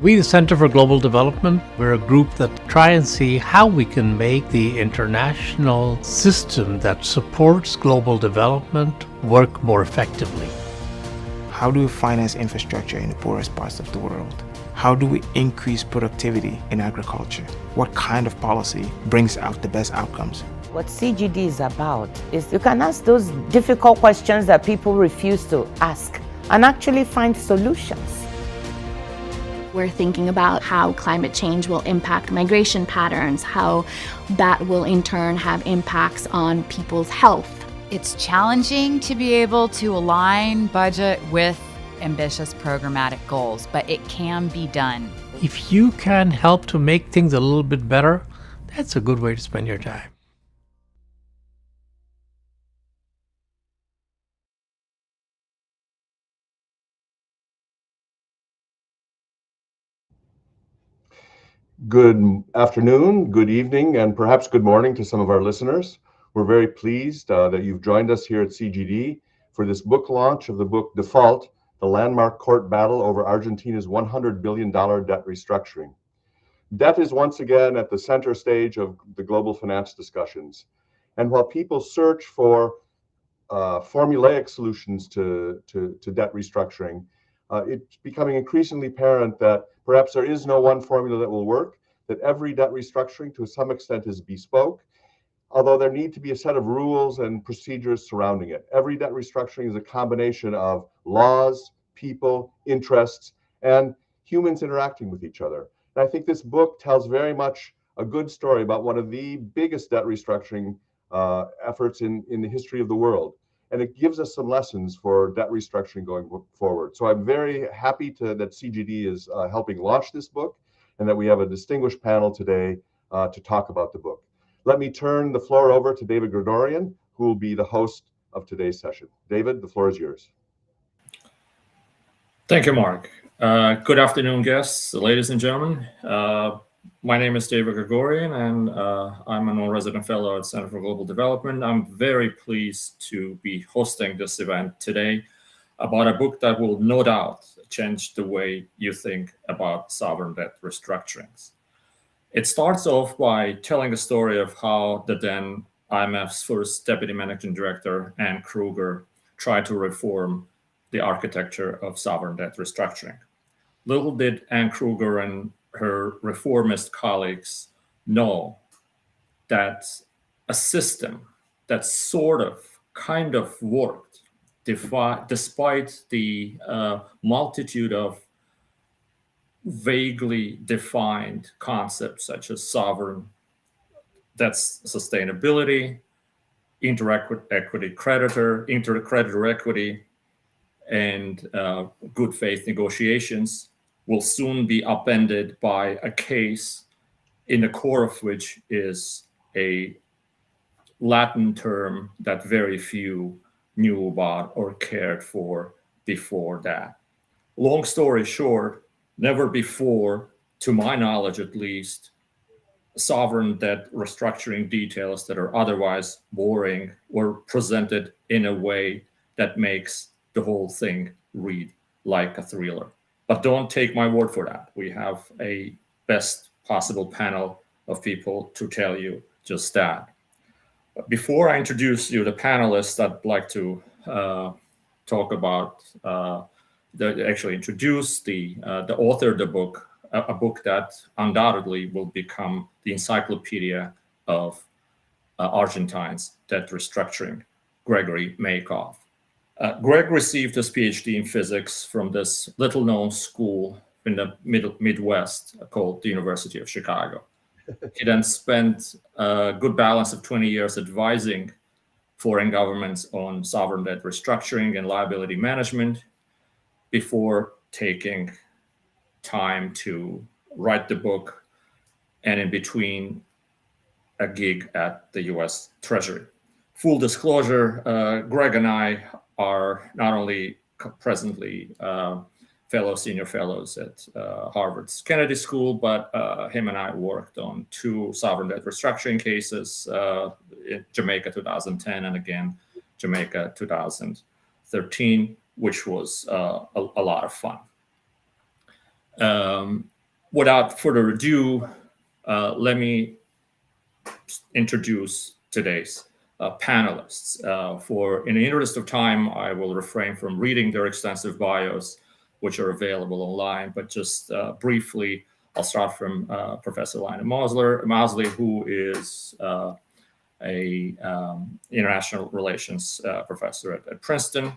We, the Center for Global Development, we're a group that try and see how we can make the international system that supports global development work more effectively. How do we finance infrastructure in the poorest parts of the world? How do we increase productivity in agriculture? What kind of policy brings out the best outcomes? What CGD is about is you can ask those difficult questions that people refuse to ask and actually find solutions. We're thinking about how climate change will impact migration patterns, how that will in turn have impacts on people's health. It's challenging to be able to align budget with ambitious programmatic goals, but it can be done. If you can help to make things a little bit better, that's a good way to spend your time. Good afternoon, good evening, and perhaps good morning to some of our listeners. We're very pleased that you've joined us here at CGD for this book launch of the book Default, the landmark court battle over Argentina's $100 billion debt restructuring. Debt is once again at the center stage of the global finance discussions. And while people search for formulaic solutions to debt restructuring, it's becoming increasingly apparent that perhaps there is no one formula that will work, that every debt restructuring to some extent is bespoke, although there need to be a set of rules and procedures surrounding it. Every debt restructuring is a combination of laws, people, interests, and humans interacting with each other. And I think this book tells very much a good story about one of the biggest debt restructuring efforts in the history of the world. And it gives us some lessons for debt restructuring going forward. So I'm very happy that CGD is helping launch this book and that we have a distinguished panel today to talk about the book. Let me turn the floor over to David Gregorian, who will be the host of today's session. David, the floor is yours. Thank you, Mark. Good afternoon, guests, ladies and gentlemen. My name is David Gregorian, and I'm a non-resident fellow at Center for Global Development. I'm very pleased to be hosting this event today about a book that will no doubt change the way you think about sovereign debt restructurings. It starts off by telling the story of how the then IMF's first deputy managing director, Anne Kruger, tried to reform the architecture of sovereign debt restructuring. Little did Anne Kruger and her reformist colleagues know that a system that kind of worked despite the multitude of vaguely defined concepts such as sovereign, that's sustainability, inter-equity creditor, inter-creditor equity, and good faith negotiations, will soon be upended by a case in the core of which is a Latin term that very few knew about or cared for before that. Long story short, never before, to my knowledge at least, sovereign debt restructuring details that are otherwise boring were presented in a way that makes the whole thing read like a thriller. But don't take my word for that. We have a best possible panel of people to tell you just that. Before I introduce you to the panelists, I'd like to talk about, introduce the author of the book, a book that undoubtedly will become the encyclopedia of Argentines debt restructuring, Gregory Makoff. Greg received his PhD in physics from this little-known school in the Midwest called the University of Chicago. He then spent a good balance of 20 years advising foreign governments on sovereign debt restructuring and liability management before taking time to write the book, and in between a gig at the US Treasury. Full disclosure, Greg and I are not only presently senior fellows at Harvard's Kennedy School, but him and I worked on 2 sovereign debt restructuring cases, in Jamaica 2010 and again Jamaica 2013, which was a lot of fun. without further ado, let me introduce today's panelists. In the interest of time, I will refrain from reading their extensive bios, which are available online, but just briefly, I'll start from Professor Lina Mosley, who is a international relations professor at Princeton,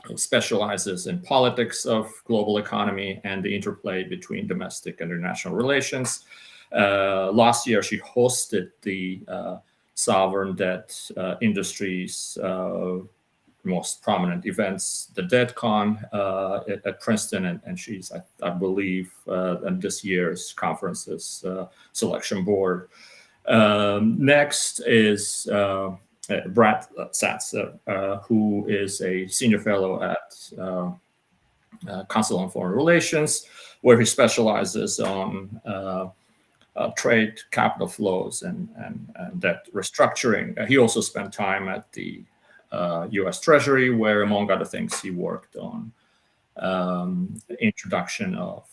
who specializes in politics of global economy and the interplay between domestic and international relations. Last year, she hosted the sovereign debt industry's most prominent events, the DebtCon at Princeton, and she's, I believe, on this year's conference's selection board. Next is Brad Satz, who is a senior fellow at Council on Foreign Relations, where he specializes on trade, capital flows, and debt restructuring. He also spent time at the U.S. Treasury, where, among other things, he worked on introduction of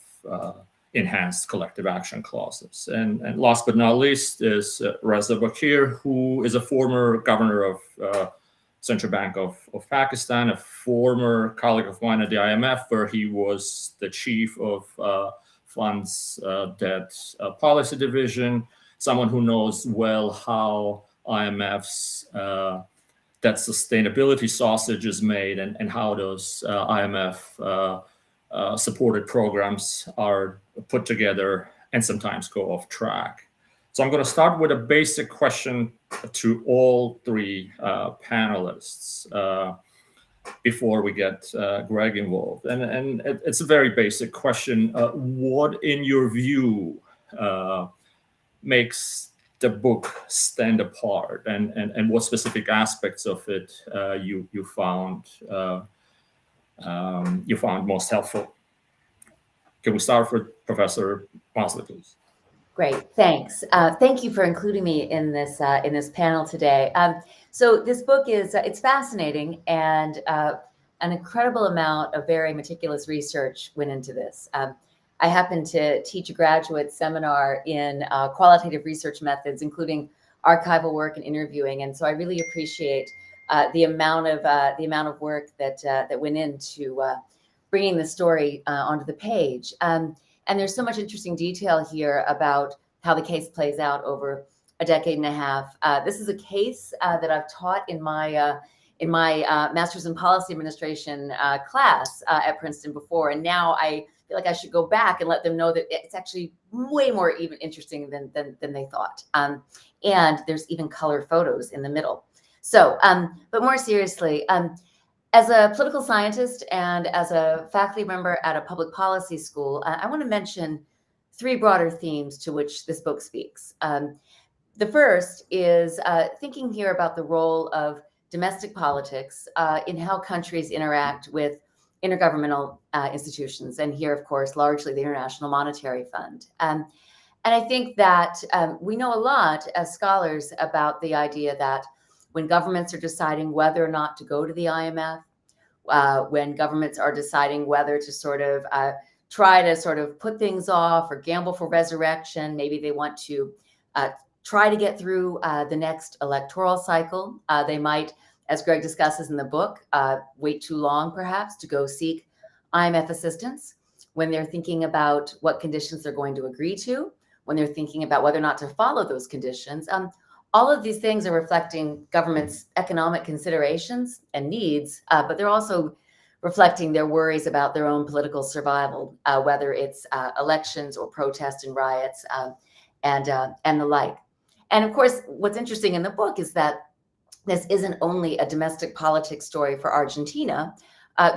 enhanced collective action clauses. And last but not least is Reza Bakir, who is a former governor of Central Bank of Pakistan, a former colleague of mine at the IMF, where he was the chief of Fund's debt policy division, someone who knows well how IMF's debt sustainability sausage is made and how those IMF supported programs are put together and sometimes go off track. So I'm going to start with a basic question to all three panelists before we get Greg involved. And it's a very basic question. What, in your view, makes the book stand apart, and what specific aspects of it you found most helpful? Can we start with Professor Mosley, please? Great, thanks. Thank you for including me in this panel today. So this book is it's fascinating, and an incredible amount of very meticulous research went into this. I happen to teach a graduate seminar in qualitative research methods, including archival work and interviewing, and so I really appreciate the amount of work that went into bringing the story onto the page. And there's so much interesting detail here about how the case plays out over a decade and a half. This is a case that I've taught in my Master's in Policy Administration class at Princeton before, and now I feel like I should go back and let them know that it's actually way more even interesting than they thought. And there's even color photos in the middle. So, but more seriously, as a political scientist and as a faculty member at a public policy school, I want to mention three broader themes to which this book speaks. The first is thinking here about the role of domestic politics in how countries interact with intergovernmental institutions, and here, of course, largely the International Monetary Fund. And I think that we know a lot as scholars about the idea that when governments are deciding whether or not to go to the IMF, when governments are deciding whether to sort of try to sort of put things off or gamble for resurrection, maybe they want to try to get through the next electoral cycle. They might, as Greg discusses in the book, wait too long perhaps to go seek IMF assistance when they're thinking about what conditions they're going to agree to, when they're thinking about whether or not to follow those conditions. All of these things are reflecting government's economic considerations and needs, but they're also reflecting their worries about their own political survival, whether it's elections or protests and riots and the like. And of course, what's interesting in the book is that this isn't only a domestic politics story for Argentina.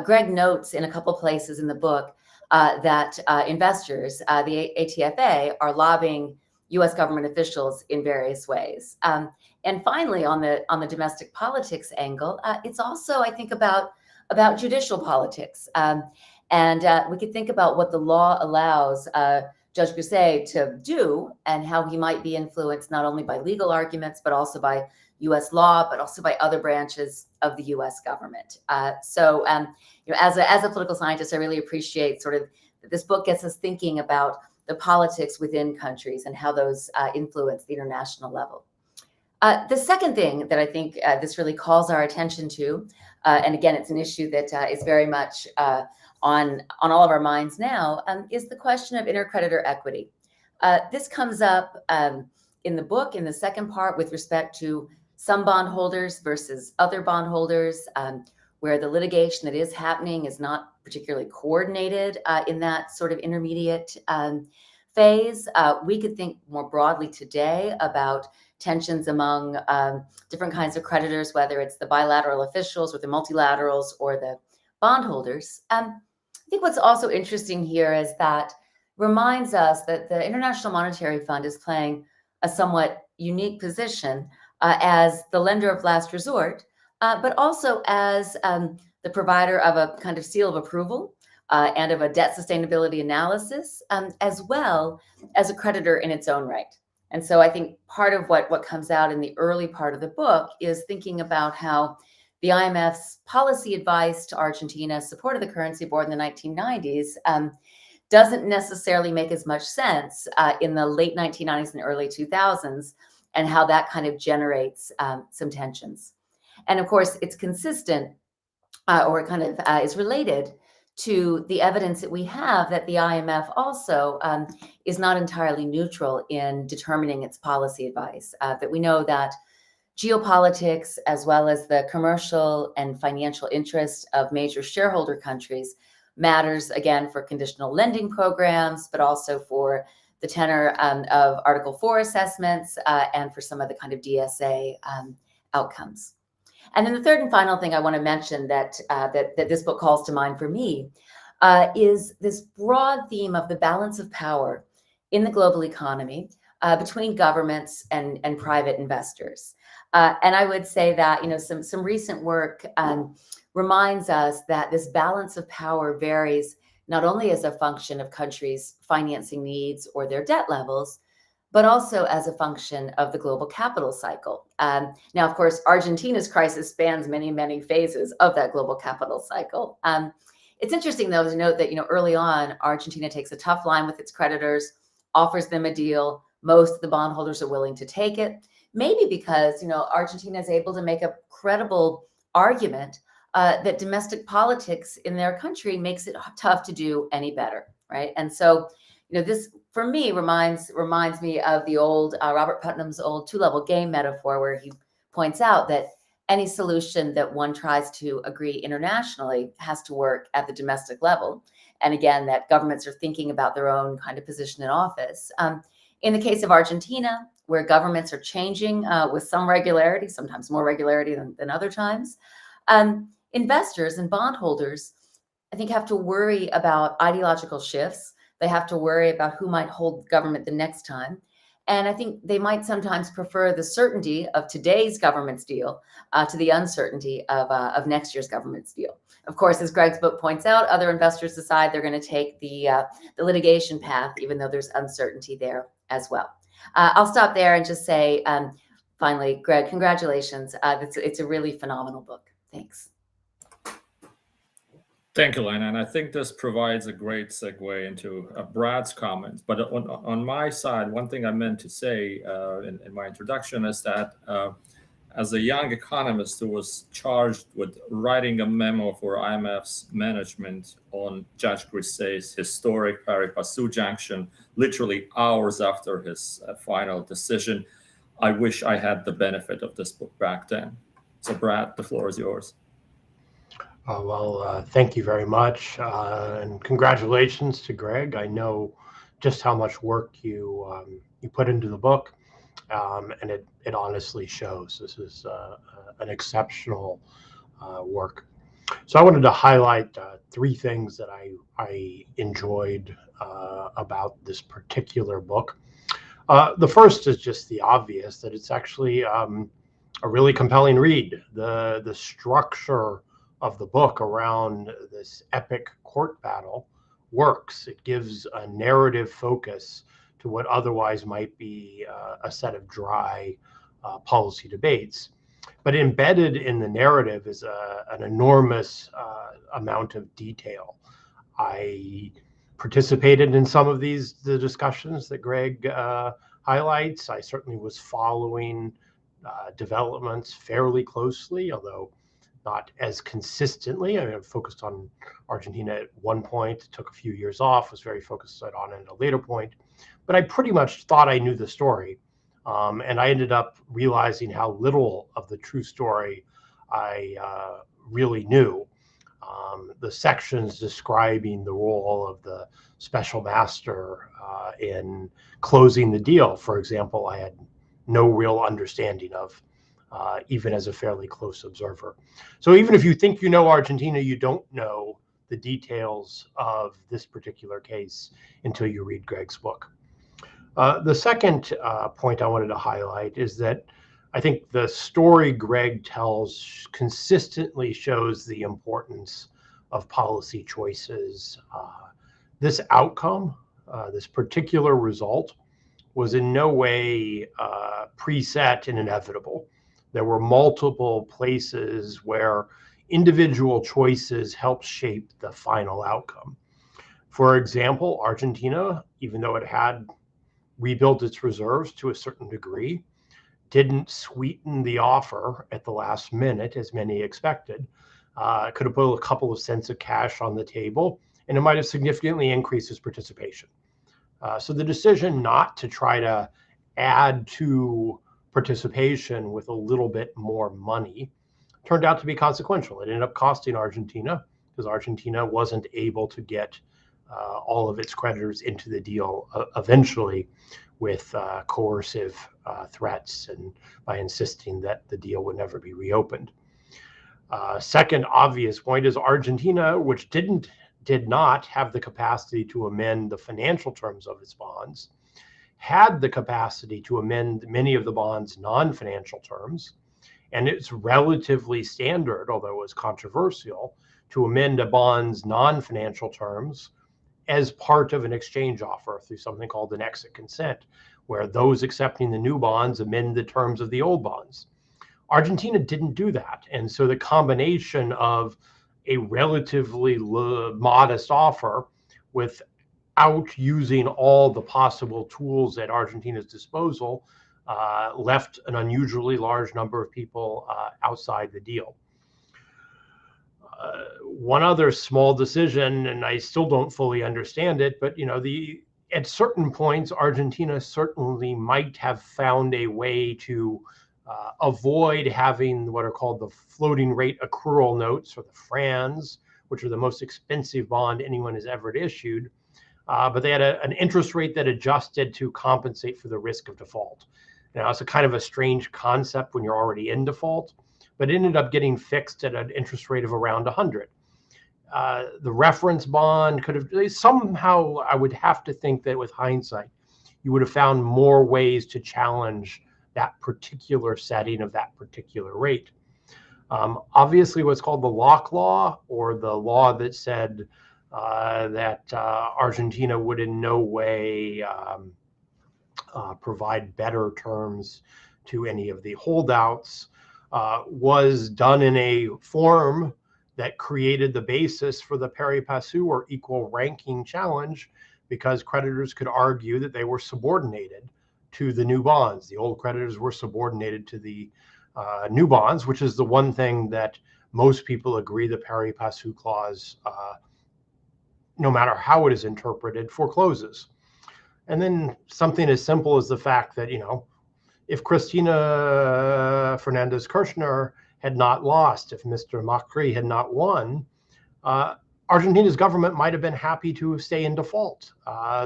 Greg notes in a couple places in the book that investors, the ATFA, are lobbying U.S. government officials in various ways. And finally, on the domestic politics angle, it's also, I think, about judicial politics. And we could think about what the law allows Judge Grisey to do and how he might be influenced not only by legal arguments, but also by U.S. law, but also by other branches of the U.S. government. So, as a political scientist, I really appreciate sort of that this book gets us thinking about the politics within countries and how those influence the international level. The second thing that I think this really calls our attention to, and again, it's an issue that is very much on all of our minds now, is the question of intercreditor equity. This comes up in the book in the second part with respect to some bondholders versus other bondholders, where the litigation that is happening is not particularly coordinated in that sort of intermediate phase. We could think more broadly today about tensions among different kinds of creditors, whether it's the bilateral officials or the multilaterals or the bondholders. I think what's also interesting here is that reminds us that the International Monetary Fund is playing a somewhat unique position as the lender of last resort, but also as the provider of a kind of seal of approval and of a debt sustainability analysis, as well as a creditor in its own right. And so I think part of what comes out in the early part of the book is thinking about how the IMF's policy advice to Argentina, support of the currency board in the 1990s, doesn't necessarily make as much sense in the late 1990s and early 2000s, and how that kind of generates some tensions. And of course, it's consistent or it kind of is related to the evidence that we have that the IMF also is not entirely neutral in determining its policy advice, that we know that geopolitics, as well as the commercial and financial interests of major shareholder countries, matters, again, for conditional lending programs, but also for the tenor of Article 4 assessments and for some of the kind of DSA outcomes. And then the third and final thing I want to mention that this book calls to mind for me is this broad theme of the balance of power in the global economy between governments and private investors. And I would say that, you know, some recent work reminds us that this balance of power varies not only as a function of countries' financing needs or their debt levels, but also as a function of the global capital cycle. Now, of course, Argentina's crisis spans many, many phases of that global capital cycle. It's interesting, though, to note that, you know, early on, Argentina takes a tough line with its creditors, offers them a deal. Most of the bondholders are willing to take it, maybe because, you know, Argentina is able to make a credible argument that domestic politics in their country makes it tough to do any better, right? And so, you know, this for me reminds me of the old Robert Putnam's old two-level game metaphor, where he points out that any solution that one tries to agree internationally has to work at the domestic level. And again, that governments are thinking about their own kind of position in office. In the case of Argentina, where governments are changing with some regularity, sometimes more regularity than other times, investors and bondholders, I think, have to worry about ideological shifts. They have to worry about who might hold government the next time. And I think they might sometimes prefer the certainty of today's government's deal to the uncertainty of next year's government's deal. Of course, as Greg's book points out, other investors decide they're going to take the litigation path, even though there's uncertainty there as well. I'll stop there and just say, finally, Greg, congratulations. It's a really phenomenal book. Thanks. Thank you, Lena. And I think this provides a great segue into Brad's comments. But on my side, one thing I meant to say in my introduction is that as a young economist who was charged with writing a memo for IMF's management on Judge Grisey's historic pari passu injunction, literally hours after his final decision, I wish I had the benefit of this book back then. So Brad, the floor is yours. Thank you very much, and congratulations to Greg. I know just how much work you put into the book, and it honestly shows. This is an exceptional work. So I wanted to highlight three things that I enjoyed about this particular book. The first is just the obvious, that it's actually a really compelling read. The structure of the book around this epic court battle works. It gives a narrative focus to what otherwise might be a set of dry policy debates. But embedded in the narrative is an enormous amount of detail. I participated in some of the discussions that Greg highlights. I certainly was following developments fairly closely, although not as consistently. I mean, I focused on Argentina at one point, took a few years off, was very focused on it at a later point. But I pretty much thought I knew the story. And I ended up realizing how little of the true story I really knew. The sections describing the role of the special master in closing the deal, for example, I had no real understanding of, even as a fairly close observer. So even if you think you know Argentina, you don't know the details of this particular case until you read Greg's book. The second point I wanted to highlight is that I think the story Greg tells consistently shows the importance of policy choices. This outcome, this particular result, was in no way preset and inevitable. There were multiple places where individual choices helped shape the final outcome. For example, Argentina, even though it had rebuilt its reserves to a certain degree, didn't sweeten the offer at the last minute as many expected. Could have put a couple of cents of cash on the table, and it might have significantly increased its participation. So the decision not to try to add to participation with a little bit more money turned out to be consequential. It ended up costing Argentina because Argentina wasn't able to get all of its creditors into the deal eventually with coercive threats and by insisting that the deal would never be reopened. Second obvious point is Argentina, which did not have the capacity to amend the financial terms of its bonds, had the capacity to amend many of the bonds' non-financial terms, and it's relatively standard, although it was controversial, to amend a bond's non-financial terms as part of an exchange offer through something called an exit consent, where those accepting the new bonds amend the terms of the old bonds. Argentina didn't do that, and so the combination of a relatively modest offer without using all the possible tools at Argentina's disposal left an unusually large number of people outside the deal. One other small decision, and I still don't fully understand it, but at certain points, Argentina certainly might have found a way to avoid having what are called the floating rate accrual notes, or the FRANs, which are the most expensive bond anyone has ever issued. But they had an interest rate that adjusted to compensate for the risk of default. Now, it's a kind of a strange concept when you're already in default, but it ended up getting fixed at an interest rate of around 100. The reference bond could have somehow, I would have to think that with hindsight, you would have found more ways to challenge that particular setting of that particular rate. Obviously, what's called the lock law, or the law that said that Argentina would in no way provide better terms to any of the holdouts, was done in a form that created the basis for the pari passu, or equal ranking challenge, because creditors could argue that they were subordinated to the new bonds. The old creditors were subordinated to the new bonds, which is the one thing that most people agree the pari passu clause, no matter how it is interpreted, forecloses. And then something as simple as the fact that, if Cristina Fernandez Kirchner had not lost, if Mr. Macri had not won, Argentina's government might have been happy to stay in default.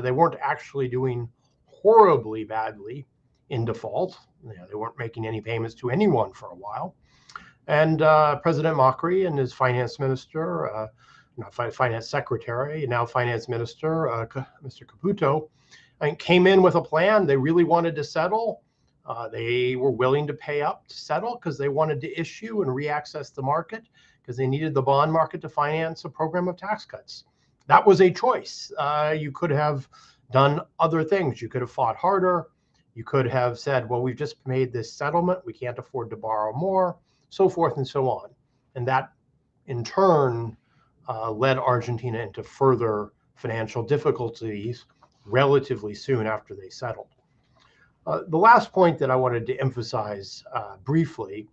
They weren't actually doing horribly badly in default. They weren't making any payments to anyone for a while. And President Macri and his finance minister, finance secretary, now finance minister, Mr. Caputo, came in with a plan. They really wanted to settle. They were willing to pay up to settle because they wanted to issue and reaccess the market because they needed the bond market to finance a program of tax cuts. That was a choice. You could have done other things. You could have fought harder. You could have said, well, we've just made this settlement. We can't afford to borrow more, so forth and so on. And that, in turn, led Argentina into further financial difficulties relatively soon after they settled. The last point that I wanted to emphasize briefly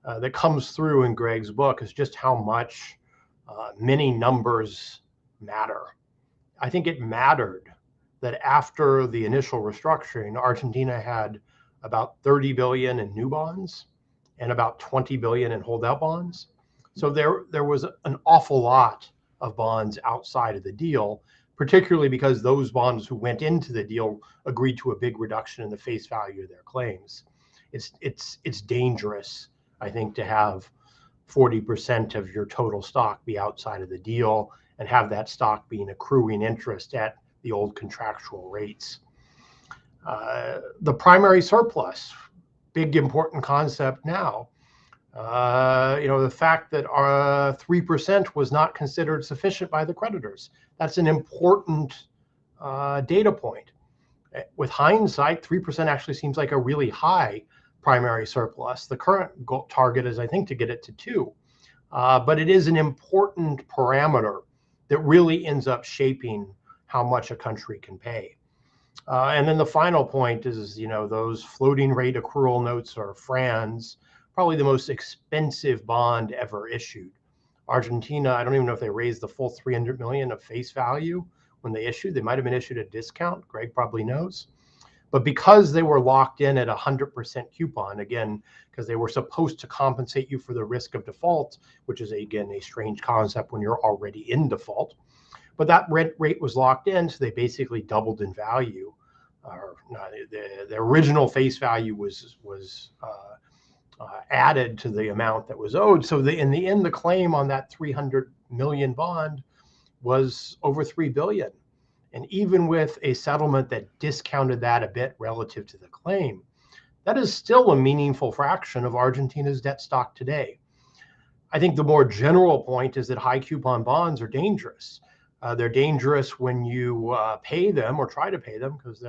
that comes through in Greg's book is just how much many numbers matter. I think it mattered that after the initial restructuring, Argentina had about 30 billion in new bonds and about 20 billion in holdout bonds. So there was an awful lot of bonds outside of the deal, particularly because those bonds who went into the deal agreed to a big reduction in the face value of their claims. It's dangerous, I think, to have 40% of your total stock be outside of the deal and have that stock being accruing interest at the old contractual rates. The primary surplus, big important concept now. The fact that 3% was not considered sufficient by the creditors. That's an important data point. With hindsight, 3% actually seems like a really high primary surplus. The current goal target is, I think, to get it to 2. But it is an important parameter that really ends up shaping how much a country can pay. And then the final point is, those floating rate accrual notes, or FRANs, probably the most expensive bond ever issued. Argentina, I don't even know if they raised the full 300 million of face value when they issued. They might have been issued at discount. Greg probably knows. But because they were locked in at 100% coupon, again, because they were supposed to compensate you for the risk of default, which is, again, a strange concept when you're already in default. But that rate was locked in, so they basically doubled in value. The original face value was added to the amount that was owed. So in the end, the claim on that 300 million bond was over 3 billion. And even with a settlement that discounted that a bit relative to the claim, that is still a meaningful fraction of Argentina's debt stock today. I think the more general point is that high coupon bonds are dangerous. They're dangerous when you pay them or try to pay them, because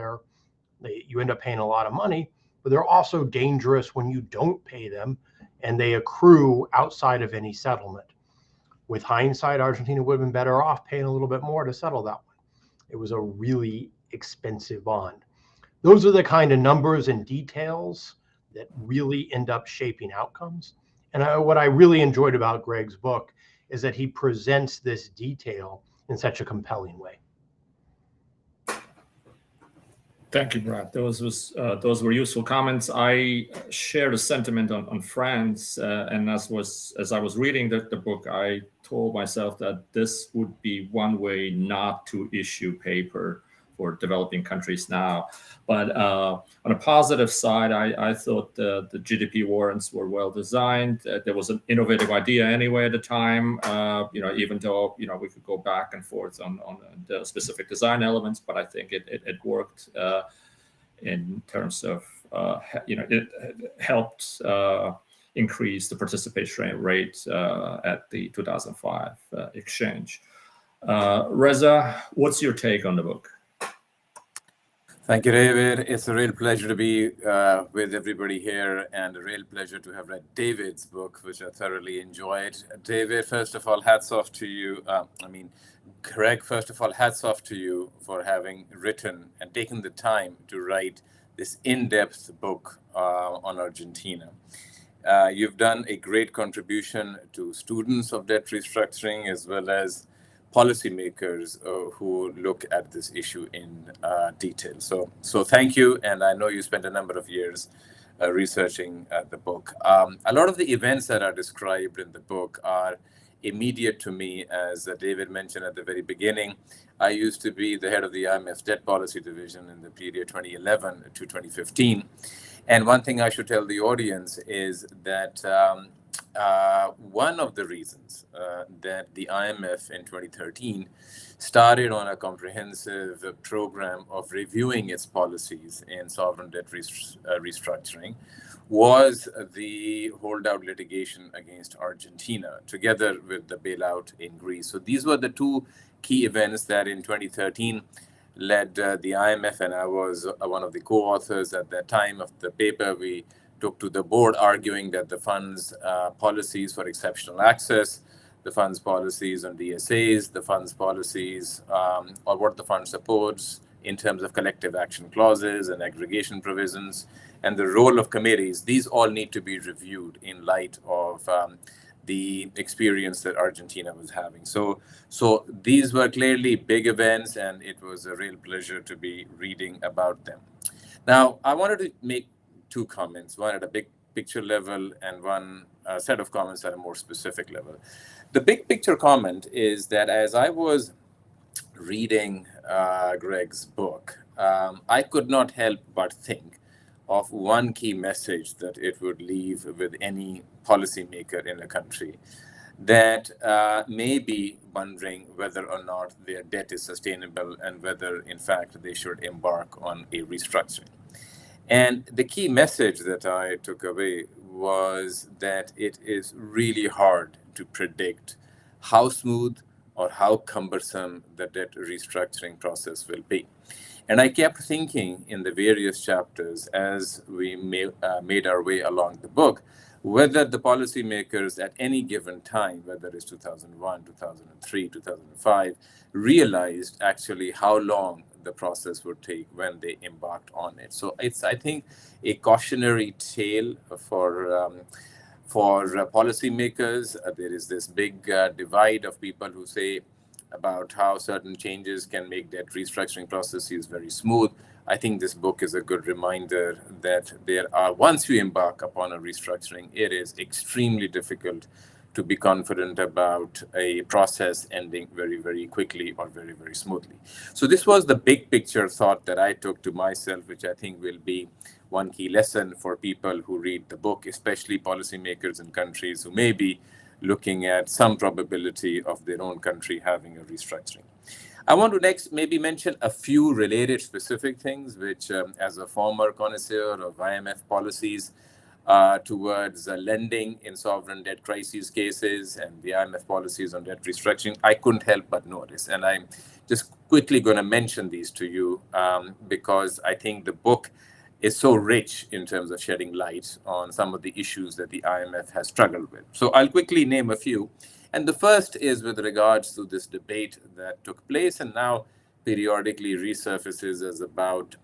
you end up paying a lot of money. But they're also dangerous when you don't pay them and they accrue outside of any settlement. With hindsight, Argentina would have been better off paying a little bit more to settle that one. It was a really expensive bond. Those are the kind of numbers and details that really end up shaping outcomes. And what I really enjoyed about Greg's book is that he presents this detail in such a compelling way. Thank you, Brad. Those were useful comments. I share the sentiment on France, and as I was reading the book, I told myself that this would be one way not to issue paper for developing countries now. But on a positive side, I thought the GDP warrants were well designed. There was an innovative idea anyway at the time, even though we could go back and forth on the specific design elements, but I think it worked in terms of it helped increase the participation rate at the 2005 exchange. Reza, what's your take on the book? Thank you, David. It's a real pleasure to be with everybody here, and a real pleasure to have read David's book, which I thoroughly enjoyed. David, first of all, hats off to you. Greg, first of all, hats off to you for having written and taken the time to write this in-depth book on Argentina. You've done a great contribution to students of debt restructuring, as well as policymakers who look at this issue in detail. So thank you, and I know you spent a number of years researching the book. A lot of the events that are described in the book are immediate to me. As David mentioned at the very beginning, I used to be the head of the IMF's debt policy division in the period 2011 to 2015. And one thing I should tell the audience is that one of the reasons that the IMF in 2013 started on a comprehensive program of reviewing its policies in sovereign debt restructuring was the holdout litigation against Argentina, together with the bailout in Greece. So these were the two key events that in 2013 led the IMF, and I was one of the co-authors at that time of the paper we took to the board, arguing that the fund's policies for exceptional access, the fund's policies on DSAs, the fund's policies or what the fund supports in terms of collective action clauses and aggregation provisions, and the role of committees. These all need to be reviewed in light of the experience that Argentina was having. So these were clearly big events, and it was a real pleasure to be reading about them. Now, I wanted to make two comments, one at a big picture level and one set of comments at a more specific level. The big picture comment is that as I was reading Greg's book, I could not help but think of one key message that it would leave with any policymaker in a country that may be wondering whether or not their debt is sustainable and whether, in fact, they should embark on a restructuring. And the key message that I took away was that it is really hard to predict how smooth or how cumbersome the debt restructuring process will be. And I kept thinking in the various chapters as we made our way along the book, whether the policymakers at any given time, whether it's 2001, 2003, 2005, realized actually how long the process would take when they embarked on it. So it's, I think, a cautionary tale for policymakers. There is this big divide of people who say about how certain changes can make debt restructuring processes very smooth. I think this book is a good reminder that there are, once you embark upon a restructuring, it is extremely difficult to be confident about a process ending very, very quickly or very, very smoothly. So this was the big picture thought that I took to myself, which I think will be one key lesson for people who read the book, especially policymakers in countries who may be looking at some probability of their own country having a restructuring. I want to next maybe mention a few related specific things, which as a former connoisseur of IMF policies towards lending in sovereign debt crisis cases and the IMF policies on debt restructuring, I couldn't help but notice. And I'm just quickly going to mention these to you because I think the book is so rich in terms of shedding light on some of the issues that the IMF has struggled with. So I'll quickly name a few. And the first is with regards to this debate that took place and now periodically resurfaces as about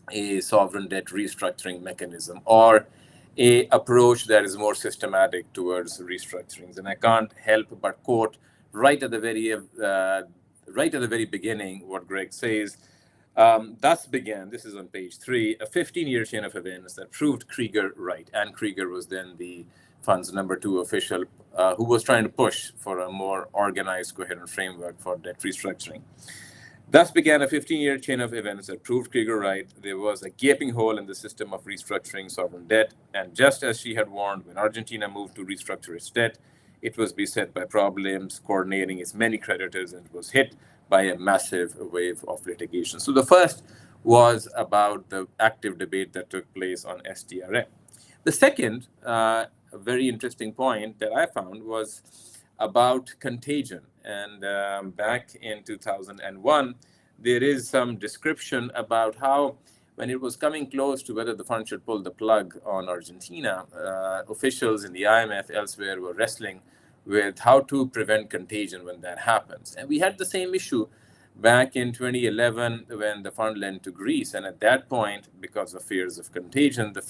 a sovereign debt restructuring mechanism or a approach that is more systematic towards restructurings. And I can't help but quote right at the very beginning what Greg says. Thus began, this is on page 3, a 15-year chain of events that proved Krieger right. And Krieger was then the fund's number 2 official who was trying to push for a more organized, coherent framework for debt restructuring. Thus began a 15-year chain of events that proved Krieger right. There was a gaping hole in the system of restructuring sovereign debt. And just as she had warned, when Argentina moved to restructure its debt, it was beset by problems coordinating its many creditors and was hit by a massive wave of litigation. So the first was about the active debate that took place on SDRM. The second, a very interesting point that I found was about contagion. And back in 2001, there is some description about how when it was coming close to whether the fund should pull the plug on Argentina, officials in the IMF elsewhere were wrestling with how to prevent contagion when that happens. And we had the same issue back in 2011 when the fund lent to Greece. And at that point, because of fears of contagion, the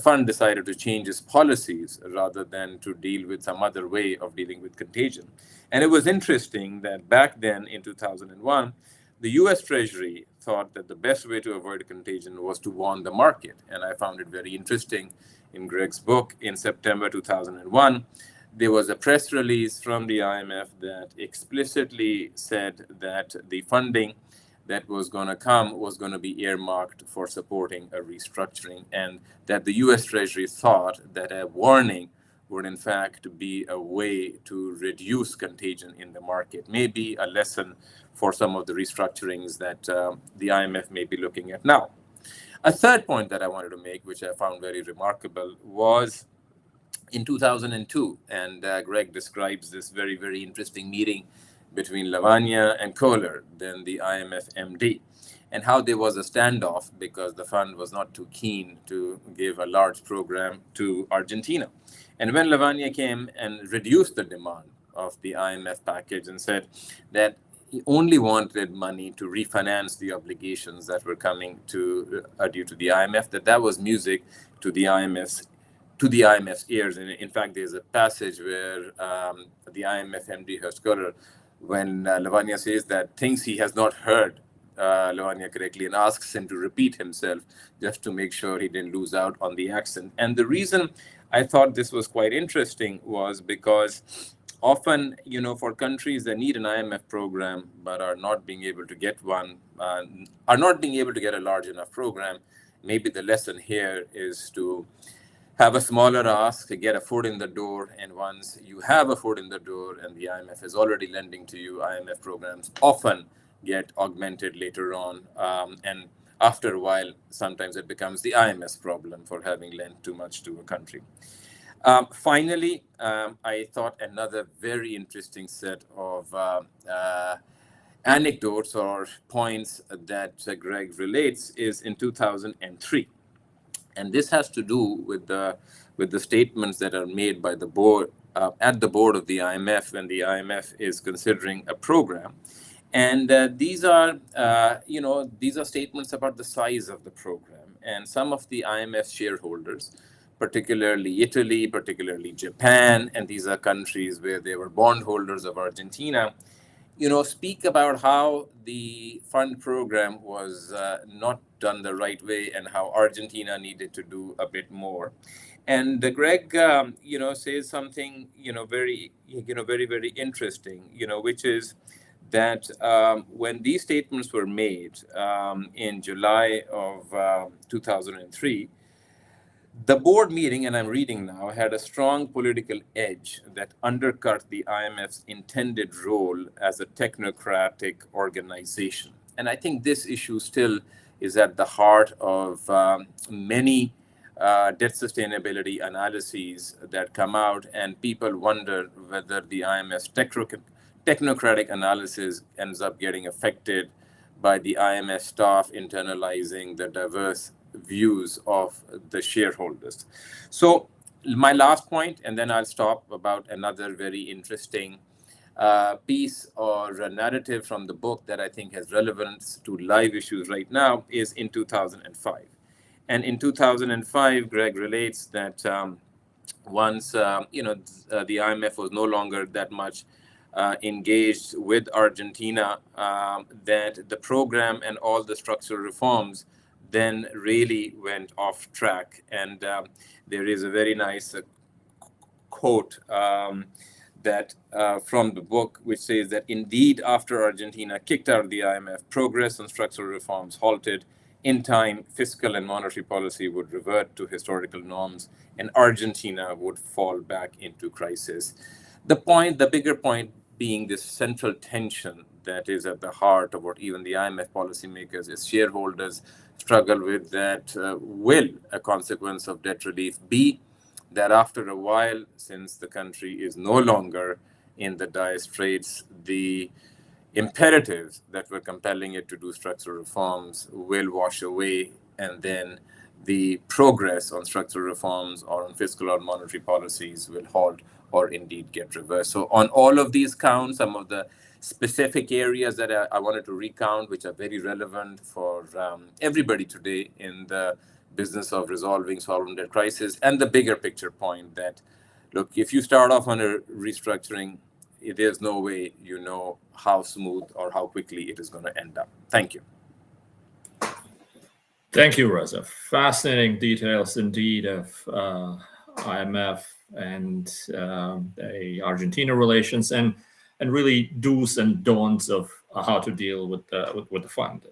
fund decided to change its policies rather than to deal with some other way of dealing with contagion. And it was interesting that back then in 2001, the US Treasury thought that the best way to avoid contagion was to warn the market. And I found it very interesting in Greg's book in September 2001. There was a press release from the IMF that explicitly said that the funding that was going to come was going to be earmarked for supporting a restructuring, and that the US Treasury thought that a warning would in fact be a way to reduce contagion in the market, maybe a lesson for some of the restructurings that the IMF may be looking at now. A third point that I wanted to make, which I found very remarkable, was in 2002, and Greg describes this very, very interesting meeting between Lavagna and Kohler, then the IMF MD, and how there was a standoff because the fund was not too keen to give a large program to Argentina. And when Lavagna came and reduced the demand of the IMF package and said that he only wanted money to refinance the obligations that were coming to due to the IMF, that was music to the IMF's ears. And in fact, there's a passage where the IMF MD Hershkorer, when Lavanya says that, thinks he has not heard Lavanya correctly and asks him to repeat himself just to make sure he didn't lose out on the accent. And the reason I thought this was quite interesting was because often, for countries that need an IMF program but are not being able to get one, are not being able to get a large enough program, maybe the lesson here is to have a smaller ask to get a foot in the door. And once you have a foot in the door and the IMF is already lending to you, IMF programs often get augmented later on. And after a while, sometimes it becomes the IMF's problem for having lent too much to a country. Finally, I thought another very interesting set of anecdotes or points that Greg relates is in 2003. And this has to do with the statements that are made by the board at the board of the IMF when the IMF is considering a program. And these are statements about the size of the program. And some of the IMF shareholders, particularly Italy, particularly Japan, and these are countries where they were bondholders of Argentina, speak about how the fund program was not done the right way and how Argentina needed to do a bit more. And Greg, says something, very, very interesting, which is that when these statements were made in July of 2003, the board meeting, and I'm reading now, had a strong political edge that undercut the IMF's intended role as a technocratic organization. And I think this issue still is at the heart of many debt sustainability analyses that come out, and people wonder whether the IMF's technocratic analysis ends up getting affected by the IMF staff internalizing the diverse views of the shareholders. So my last point, and then I'll stop, about another very interesting piece or a narrative from the book that I think has relevance to live issues right now, is in 2005. And in 2005, Greg relates that once the IMF was no longer that much engaged with Argentina, that the program and all the structural reforms then really went off track. And there is a very nice quote that from the book, which says that indeed, after Argentina kicked out of the IMF, progress on structural reforms halted. In time, fiscal and monetary policy would revert to historical norms, and Argentina would fall back into crisis. The bigger point being this central tension that is at the heart of what even the IMF policymakers as shareholders struggle with, that will a consequence of debt relief be that after a while, since the country is no longer in the dire straits, the imperatives that were compelling it to do structural reforms will wash away, and then the progress on structural reforms or on fiscal or monetary policies will halt or indeed get reversed. So on all of these counts, some of the specific areas that I wanted to recount, which are very relevant for everybody today in the business of resolving sovereign debt crisis, and the bigger picture point that, look, if you start off on a restructuring, there's no way you know how smooth or how quickly it is going to end up. Thank you. Thank you, Reza. Fascinating details indeed of IMF and the Argentina relations, and really do's and don'ts of how to deal with the fund.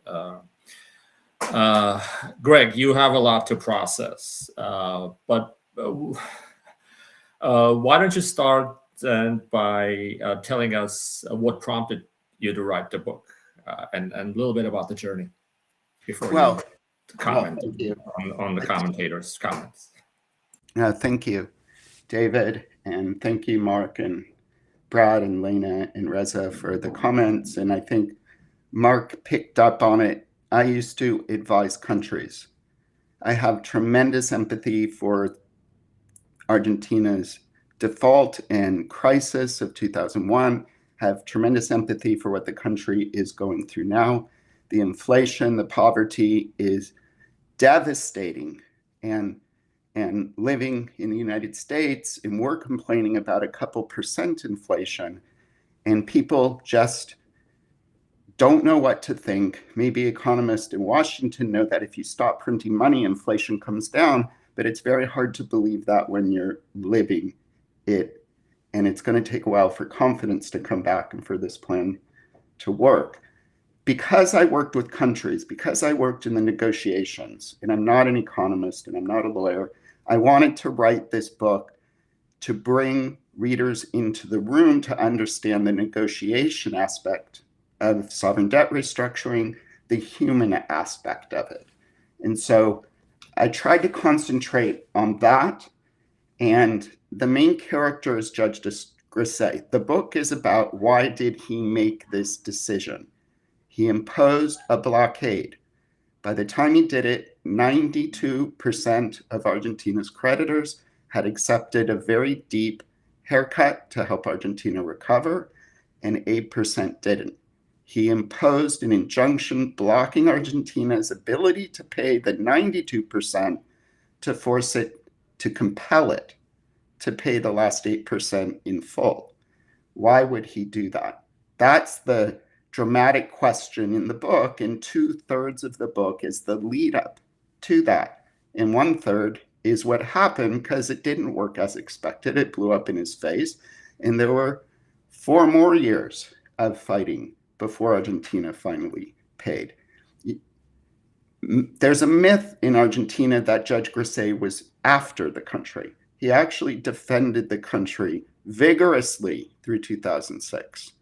Greg, you have a lot to process, but why don't you start by telling us what prompted you to write the book, and a little bit about the journey before you comment on the commentators' comments. Thank you, David, and thank you, Mark and Brad and Lena and Reza for the comments. And I think Mark picked up on it. I used to advise countries. I have tremendous empathy for Argentina's default and crisis of 2001, have tremendous empathy for what the country is going through now. The inflation, the poverty is devastating. And living in the United States, and we're complaining about a couple percent inflation, and people just don't know what to think. Maybe economists in Washington know that if you stop printing money, inflation comes down, but it's very hard to believe that when you're living it. And it's going to take a while for confidence to come back and for this plan to work. Because I worked with countries, because I worked in the negotiations, and I'm not an economist and I'm not a lawyer, I wanted to write this book to bring readers into the room to understand the negotiation aspect of sovereign debt restructuring, the human aspect of it. And so I tried to concentrate on that. And the main character is Judge Grisey. The book is about why did he make this decision? He imposed a blockade. By the time he did it, 92% of Argentina's creditors had accepted a very deep haircut to help Argentina recover, and 8% didn't. He imposed an injunction blocking Argentina's ability to pay the 92% to force it, to compel it to pay the last 8% in full. Why would he do that? That's the dramatic question in the book, and 2/3 of the book is the lead up to that. And 1/3 is what happened because it didn't work as expected. It blew up in his face. And there were 4 more years of fighting before Argentina finally paid. There's a myth in Argentina that Judge Grisey was after the country. He actually defended the country vigorously through 2006.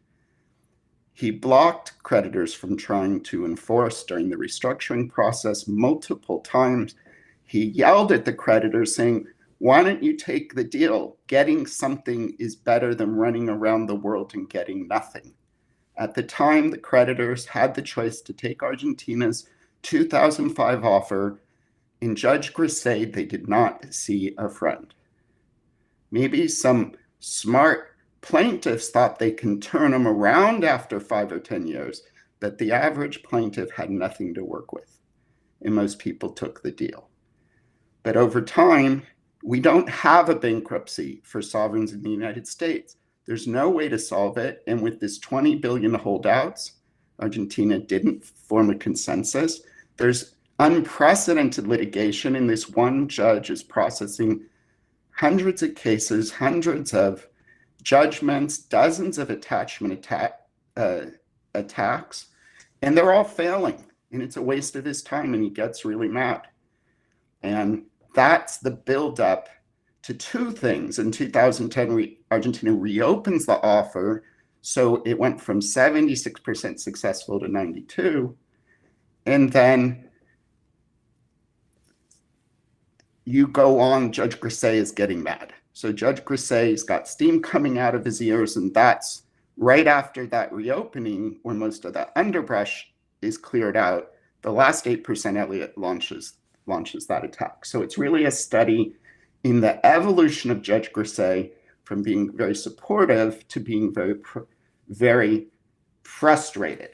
He blocked creditors from trying to enforce during the restructuring process multiple times. He yelled at the creditors saying, why don't you take the deal? Getting something is better than running around the world and getting nothing. At the time, the creditors had the choice to take Argentina's 2005 offer. In Judge Grisey, they did not see a friend. Maybe some smart plaintiffs thought they can turn them around after 5 or 10 years, but the average plaintiff had nothing to work with, and most people took the deal. But over time, we don't have a bankruptcy for sovereigns in the United States. There's no way to solve it, and with this 20 billion holdouts, Argentina didn't form a consensus. There's unprecedented litigation, and this one judge is processing hundreds of cases, hundreds of judgments, dozens of attachment attacks, and they're all failing. And it's a waste of his time, and he gets really mad. And that's the buildup to 2 things. In 2010, Argentina reopens the offer, so it went from 76% successful to 92%. And then you go on, Judge Grisey is getting mad. So Judge Grisey's got steam coming out of his ears, and that's right after that reopening, where most of that underbrush is cleared out. The last 8% Elliott launches that attack. So it's really a study in the evolution of Judge Grisey from being very supportive to being very frustrated,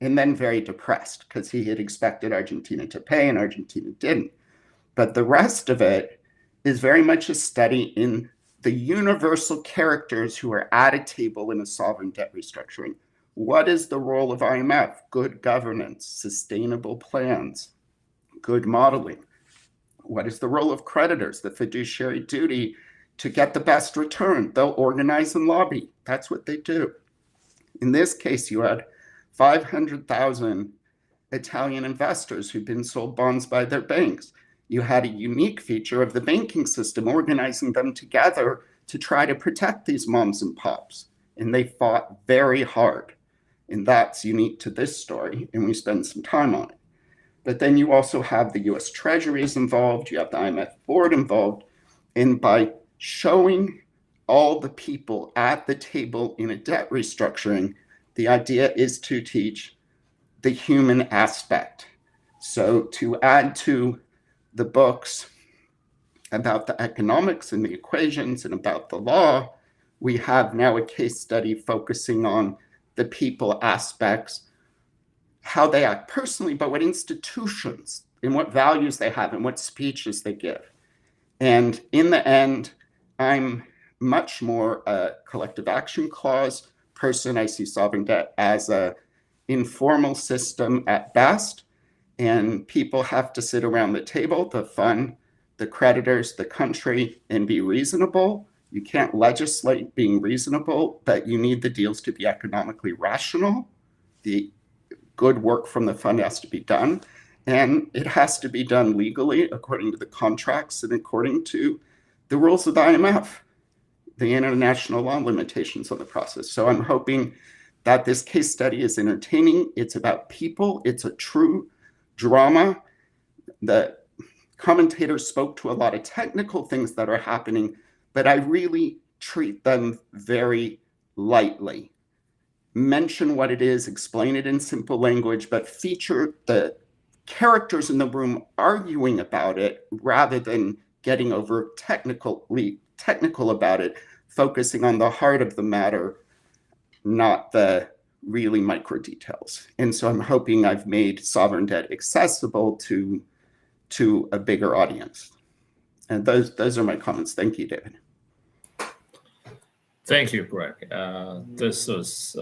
and then very depressed because he had expected Argentina to pay and Argentina didn't. But the rest of it is very much a study in the universal characters who are at a table in a sovereign debt restructuring. What is the role of IMF? Good governance, sustainable plans, good modeling. What is the role of creditors? The fiduciary duty to get the best return. They'll organize and lobby. That's what they do. In this case, you had 500,000 Italian investors who've been sold bonds by their banks. You had a unique feature of the banking system organizing them together to try to protect these moms and pops. And they fought very hard. And that's unique to this story, and we spend some time on it. But then you also have the US Treasury is involved, you have the IMF board involved, and by showing all the people at the table in a debt restructuring, the idea is to teach the human aspect. So to add to the book's about the economics and the equations and about the law, we have now a case study focusing on the people aspects, how they act personally, but what institutions and what values they have and what speeches they give. And in the end, I'm much more a collective action clause person. I see sovereign debt as an informal system at best, and people have to sit around the table, the fund, the creditors, the country, and be reasonable. You can't legislate being reasonable, but you need the deals to be economically rational. The good work from the fund has to be done, and it has to be done legally according to the contracts and according to the rules of the IMF, the international law limitations on the process. So I'm hoping that this case study is entertaining. It's about people. It's a true drama. The commentators spoke to a lot of technical things that are happening, but I really treat them very lightly. Mention what it is, explain it in simple language, but feature the characters in the room arguing about it rather than getting over technical about it, focusing on the heart of the matter, not the really micro details. And so I'm hoping I've made sovereign debt accessible to a bigger audience. And those are my comments. Thank you, David. Thank you, Greg. This was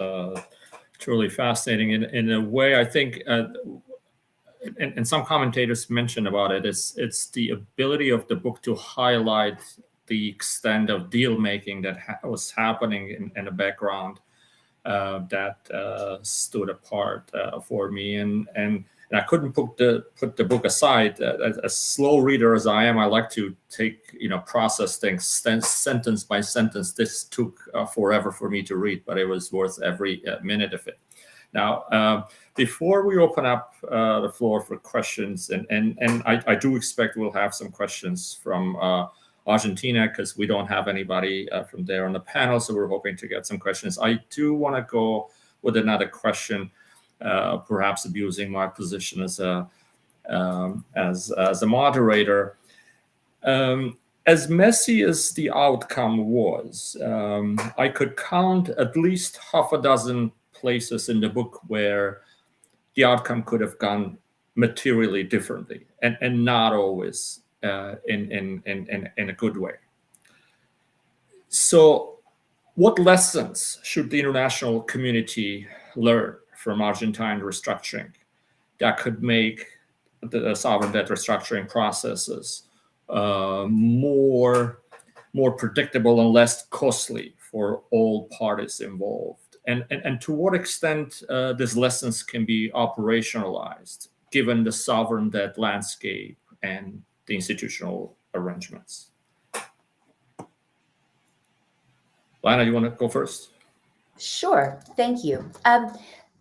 truly fascinating. In a way, I think, and some commentators mentioned about it, it's the ability of the book to highlight the extent of deal making that was happening in the background that stood apart for me. And I couldn't put the book aside. As a slow reader as I am, I like to process things sentence by sentence. This took forever for me to read, but it was worth every minute of it. Now, before we open up the floor for questions, and I do expect we'll have some questions from Argentina, because we don't have anybody from there on the panel, so we're hoping to get some questions. I do want to go with another question, perhaps abusing my position as a moderator. As messy as the outcome was, I could count at least half a dozen places in the book where the outcome could have gone materially differently, and not always in a good way. So what lessons should the international community learn from Argentine restructuring that could make the sovereign debt restructuring processes more predictable and less costly for all parties involved? And to what extent these lessons can be operationalized given the sovereign debt landscape and the institutional arrangements? Lana, you want to go first? Sure, thank you.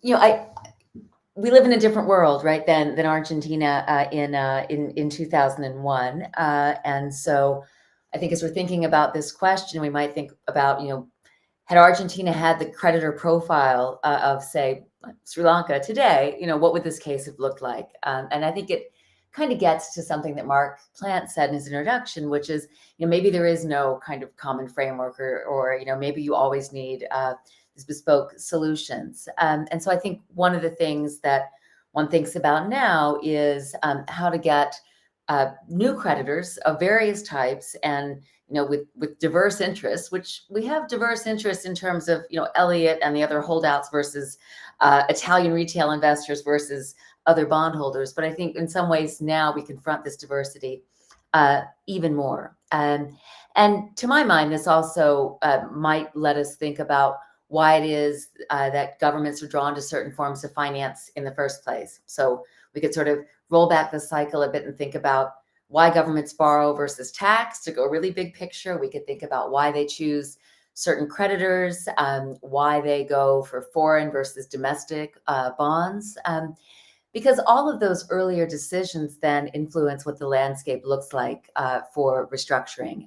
We live in a different world, right, than Argentina in 2001, and so I think as we're thinking about this question, we might think about, had Argentina had the creditor profile of, say, Sri Lanka today, what would this case have looked like? And I think it kind of gets to something that Mark Plant said in his introduction, which is, maybe there is no kind of common framework, or maybe you always need these bespoke solutions. And so I think one of the things that one thinks about now is how to get new creditors of various types, and with diverse interests, which we have diverse interests in terms of Elliott and the other holdouts versus Italian retail investors versus other bondholders. But I think in some ways now we confront this diversity even more. And to my mind, this also might let us think about why it is that governments are drawn to certain forms of finance in the first place. So we could sort of roll back the cycle a bit and think about why governments borrow versus tax. To go really big picture, we could think about why they choose certain creditors, why they go for foreign versus domestic bonds, because all of those earlier decisions then influence what the landscape looks like for restructuring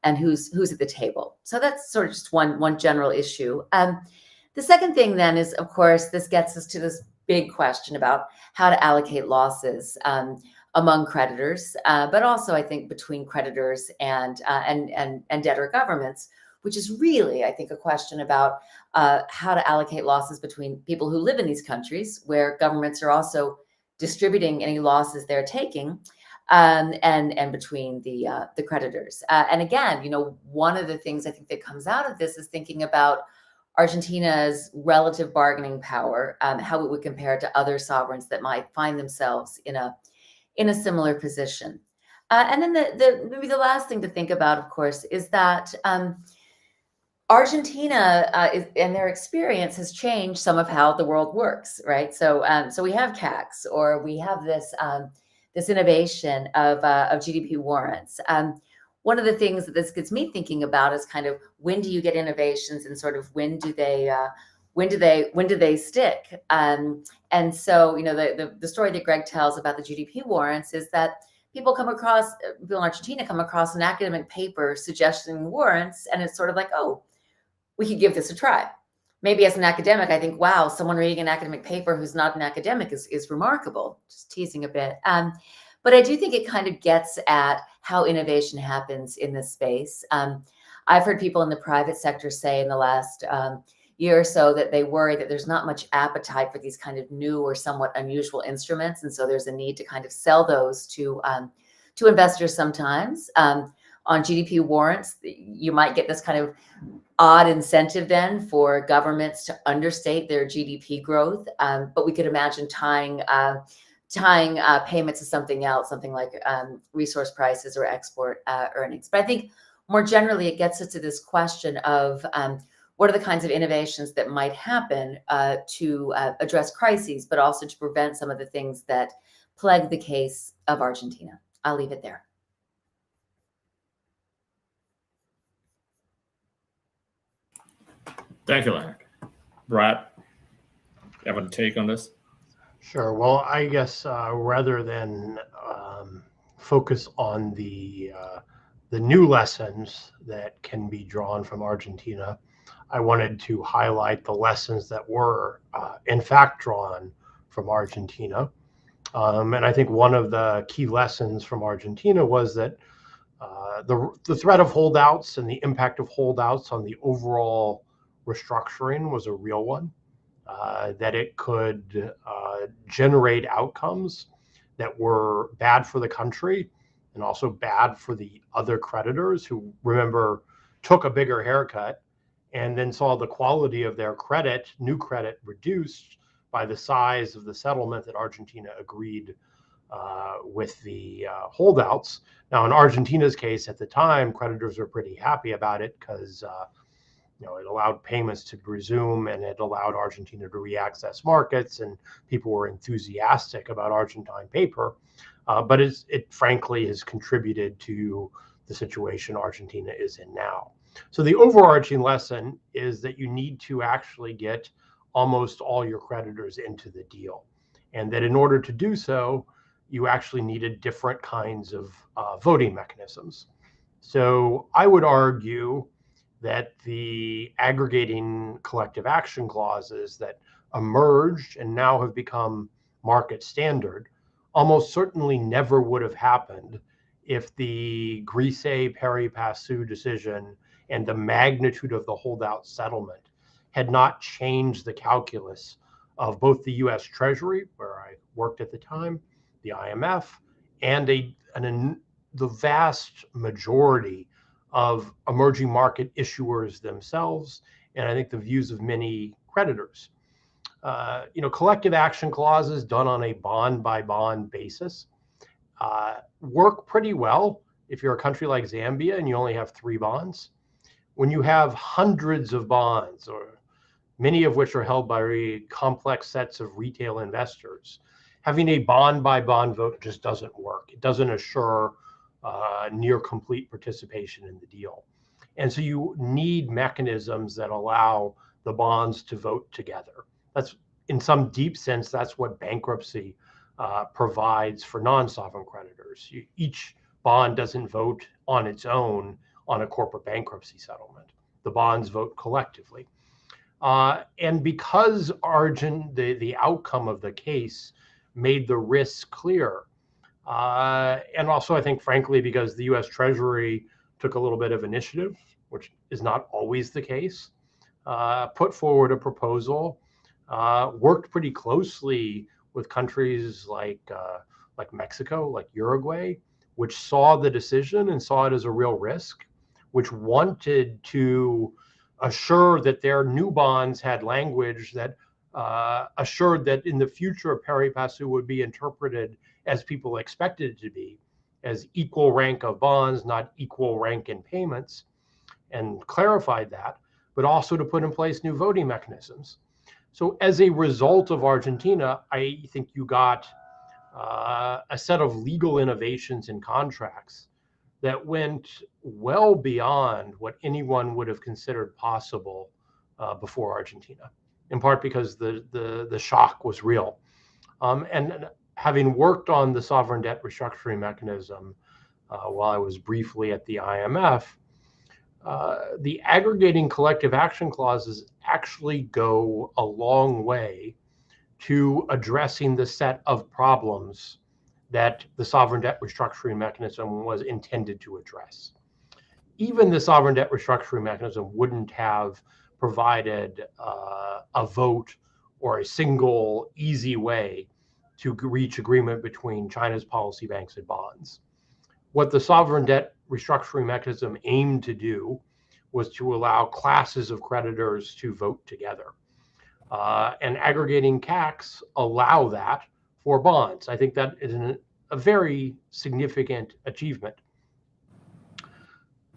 and who's at the table. So that's sort of just one general issue. The second thing then is, of course, this gets us to this big question about how to allocate losses. among creditors, but also I think between creditors and debtor governments, which is really, I think, a question about how to allocate losses between people who live in these countries where governments are also distributing any losses they're taking, and between the creditors. And again, one of the things I think that comes out of this is thinking about Argentina's relative bargaining power, how it would compare to other sovereigns that might find themselves in a similar position. And then maybe the last thing to think about, of course, is that Argentina and their experience has changed some of how the world works, right? So we have CACs, or we have this innovation of GDP warrants. One of the things that this gets me thinking about is kind of, when do you get innovations, and sort of when do they stick? And so, the story that Greg tells about the GDP warrants is that people in Argentina come across an academic paper suggesting warrants, and it's sort of like, oh, we could give this a try. Maybe as an academic, I think, wow, someone reading an academic paper who's not an academic is remarkable. Just teasing a bit. But I do think it kind of gets at how innovation happens in this space. I've heard people in the private sector say in the last year or so that they worry that there's not much appetite for these kind of new or somewhat unusual instruments. And so there's a need to kind of sell those to investors sometimes. On GDP warrants, you might get this kind of odd incentive then for governments to understate their GDP growth. But we could imagine tying payments to something else, something like resource prices or export earnings. But I think more generally, it gets us to this question of what are the kinds of innovations that might happen to address crises, but also to prevent some of the things that plague the case of Argentina. I'll leave it there. Thank you, Leonard. Brad, you have a take on this? Sure. Well, I guess rather than focus on the new lessons that can be drawn from Argentina, I wanted to highlight the lessons that were, in fact, drawn from Argentina. And I think one of the key lessons from Argentina was that the threat of holdouts and the impact of holdouts on the overall restructuring was a real one, that it could generate outcomes that were bad for the country and also bad for the other creditors who, remember, took a bigger haircut and then saw the quality of their new credit reduced by the size of the settlement that Argentina agreed with the holdouts. Now, in Argentina's case at the time, creditors were pretty happy about it because it allowed payments to resume, and it allowed Argentina to reaccess markets, and people were enthusiastic about Argentine paper. But it frankly has contributed to the situation Argentina is in now. So the overarching lesson is that you need to actually get almost all your creditors into the deal, and that in order to do so, you actually needed different kinds of voting mechanisms. So I would argue that the aggregating collective action clauses that emerged and now have become market standard almost certainly never would have happened if the Grise pari passu decision and the magnitude of the holdout settlement had not changed the calculus of both the US Treasury, where I worked at the time, the IMF, and the vast majority of emerging market issuers themselves, and I think the views of many creditors. Collective action clauses done on a bond by bond basis work pretty well if you're a country like Zambia and you only have 3 bonds. When you have hundreds of bonds, or many of which are held by very complex sets of retail investors, having a bond by bond vote just doesn't work. It doesn't assure near complete participation in the deal. And so you need mechanisms that allow the bonds to vote together. That's, in some deep sense, that's what bankruptcy provides for non-sovereign creditors. Each bond doesn't vote on its own on a corporate bankruptcy settlement. The bonds vote collectively. And because the outcome of the case made the risks clear, And also, I think, frankly, because the U.S. Treasury took a little bit of initiative, which is not always the case, put forward a proposal, worked pretty closely with countries like Mexico, like Uruguay, which saw the decision and saw it as a real risk, which wanted to assure that their new bonds had language that assured that in the future, pari passu would be interpreted as people expected it to be, as equal rank of bonds, not equal rank in payments, and clarified that, but also to put in place new voting mechanisms. So as a result of Argentina, I think you got a set of legal innovations in contracts that went well beyond what anyone would have considered possible before Argentina, in part because the shock was real. And having worked on the sovereign debt restructuring mechanism while I was briefly at the IMF, the aggregating collective action clauses actually go a long way to addressing the set of problems that the sovereign debt restructuring mechanism was intended to address. Even the sovereign debt restructuring mechanism wouldn't have provided a vote or a single easy way to reach agreement between China's policy banks and bonds. What the sovereign debt restructuring mechanism aimed to do was to allow classes of creditors to vote together. And aggregating CACs allow that for bonds. I think that is a very significant achievement.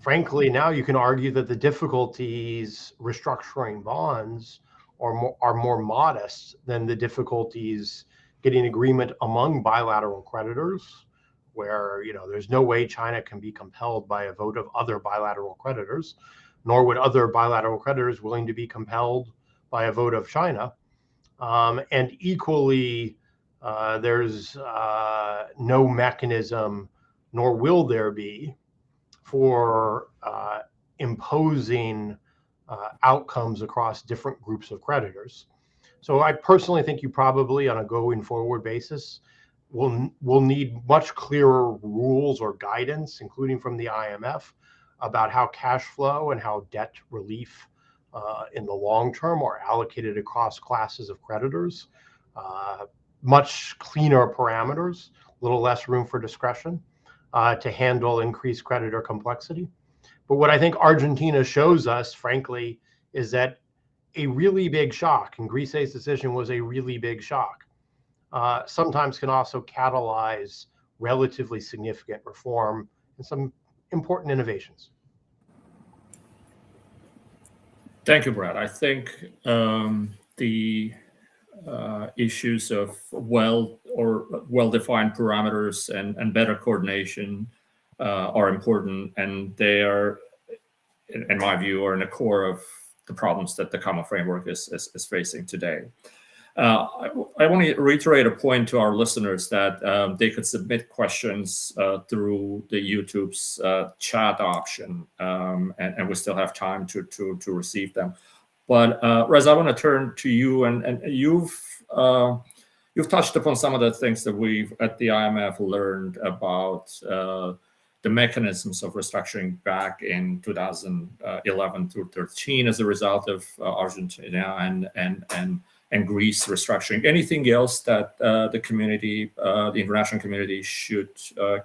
Frankly, now you can argue that the difficulties restructuring bonds are more modest than the difficulties getting agreement among bilateral creditors, where there's no way China can be compelled by a vote of other bilateral creditors, nor would other bilateral creditors willing to be compelled by a vote of China. And equally, there's no mechanism, nor will there be, for imposing outcomes across different groups of creditors. So I personally think you probably, on a going forward basis, will need much clearer rules or guidance, including from the IMF, about how cash flow and how debt relief in the long term are allocated across classes of creditors. Much cleaner parameters, a little less room for discretion to handle increased creditor complexity. But what I think Argentina shows us, frankly, is that a really big shock, and Grise's decision was a really big shock, sometimes can also catalyze relatively significant reform and some important innovations. Thank you, Brad. I think the issues of well-defined parameters and better coordination are important, and they are, in my view, are in the core of the problems that the common framework is facing today. I want to reiterate a point to our listeners that they could submit questions through the YouTube's chat option, and we still have time to receive them. But Reza, I want to turn to you, and you've touched upon some of the things that we've at the IMF learned about the mechanisms of restructuring back in 2011 through 13 as a result of Argentina and Greece restructuring. Anything else that the community, the international community, should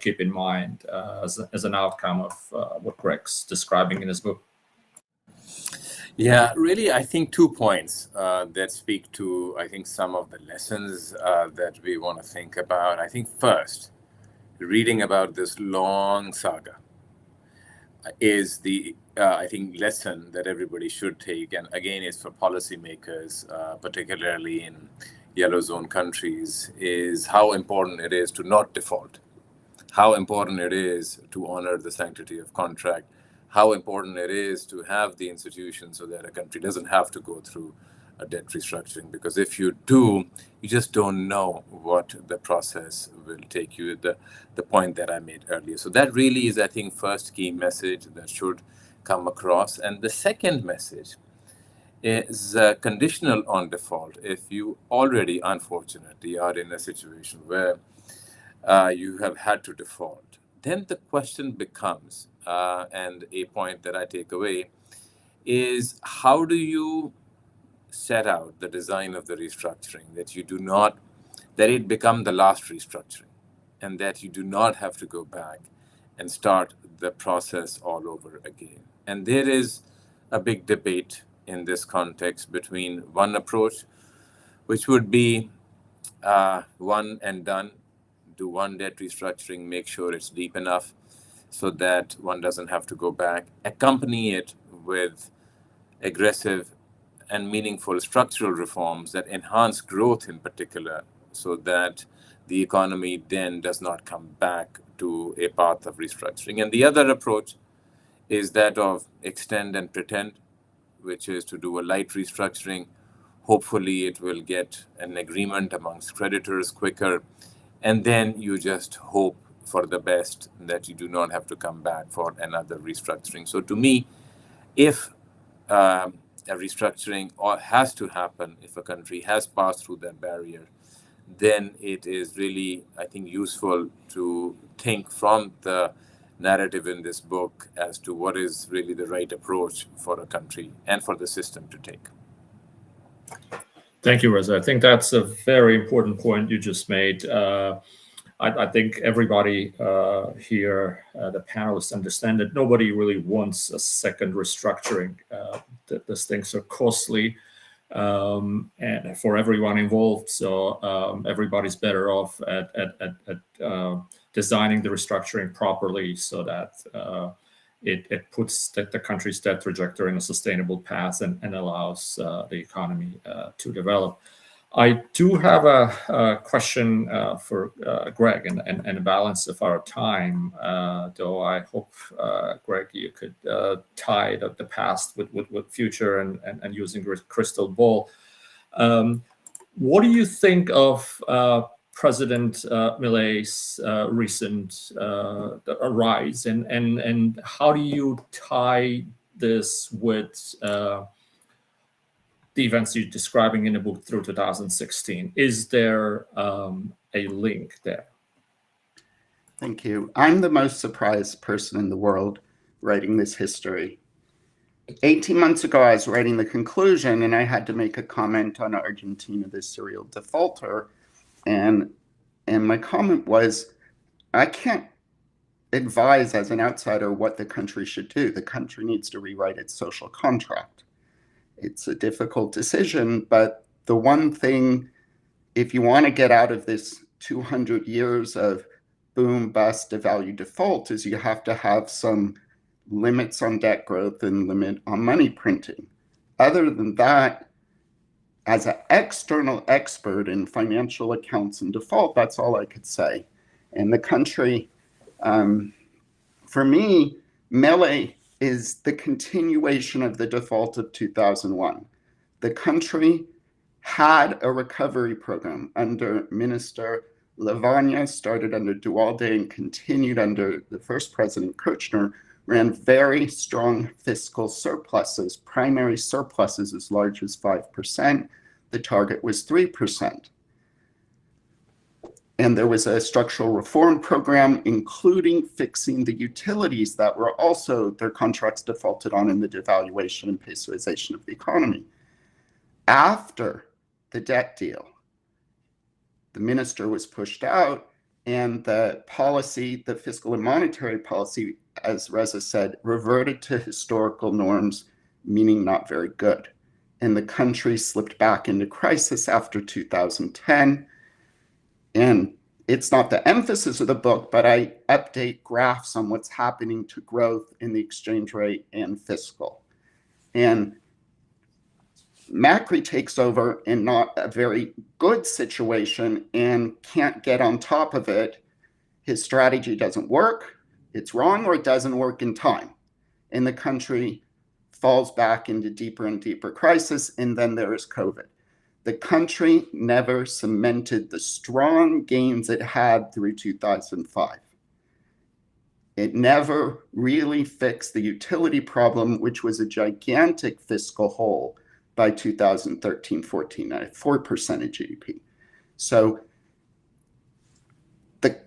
keep in mind as an outcome of what Greg's describing in his book? Yeah, really, I think 2 points that speak to, I think, some of the lessons that we want to think about. I think first, reading about this long saga is the, I think, lesson that everybody should take. And again, it's for policymakers, particularly in yellow zone countries, is how important it is to not default, how important it is to honor the sanctity of contract, how important it is to have the institutions so that a country doesn't have to go through a debt restructuring. Because if you do, you just don't know what the process will take you, the point that I made earlier. So that really is, I think, first key message that should come across. And the second message is conditional on default. If you already, unfortunately, are in a situation where you have had to default. Then the question becomes, and a point that I take away, is how do you set out the design of the restructuring that you do not, that it become the last restructuring, and that you do not have to go back and start the process all over again. And there is a big debate in this context between one approach, which would be one and done, do one debt restructuring, make sure it's deep enough so that one doesn't have to go back, accompany it with aggressive and meaningful structural reforms that enhance growth in particular, so that the economy then does not come back to a path of restructuring. And the other approach is that of extend and pretend, which is to do a light restructuring. Hopefully it will get an agreement amongst creditors quicker, and then you just hope for the best that you do not have to come back for another restructuring. So to me, if a restructuring has to happen, if a country has passed through that barrier, then it is really, I think, useful to think from the narrative in this book as to what is really the right approach for a country and for the system to take. Thank you, Reza. I think that's a very important point you just made. I think everybody here, the panelists, understand that nobody really wants a second restructuring. These things are costly and for everyone involved. So everybody's better off at designing the restructuring properly so that it puts the country's debt trajectory in a sustainable path and allows the economy to develop. I do have a question for Greg and a balance of our time, though I hope, Greg, you could tie the past with future and using crystal ball. What do you think of President Milei's recent rise, and how do you tie this with the events you're describing in the book through 2016? Is there a link there? Thank you. I'm the most surprised person in the world writing this history. 18 months ago, I was writing the conclusion, and I had to make a comment on Argentina, the serial defaulter. And my comment was, I can't advise as an outsider what the country should do. The country needs to rewrite its social contract. It's a difficult decision, but the one thing, if you want to get out of this 200 years of boom, bust, devalue, default, is you have to have some limits on debt growth and limit on money printing. Other than that, as an external expert in financial accounts and default, that's all I could say. And the country, for me, Milei is the continuation of the default of 2001. The country had a recovery program under Minister Lavagna, started under Dualde and continued under the first president, Kirchner, ran very strong fiscal surpluses, primary surpluses as large as 5%. The target was 3%. And there was a structural reform program, including fixing the utilities that were also their contracts defaulted on in the devaluation and pesoization of the economy. After the debt deal, the minister was pushed out, and the policy, the fiscal and monetary policy, as Reza said, reverted to historical norms, meaning not very good. And the country slipped back into crisis after 2010. And it's not the emphasis of the book, but I update graphs on what's happening to growth in the exchange rate and fiscal. And Macri takes over in not a very good situation and can't get on top of it. His strategy doesn't work, it's wrong, or it doesn't work in time. And the country falls back into deeper and deeper crisis, and then there is COVID. The country never cemented the strong gains it had through 2005. It never really fixed the utility problem, which was a gigantic fiscal hole by 2013-14 at 4% of GDP. So the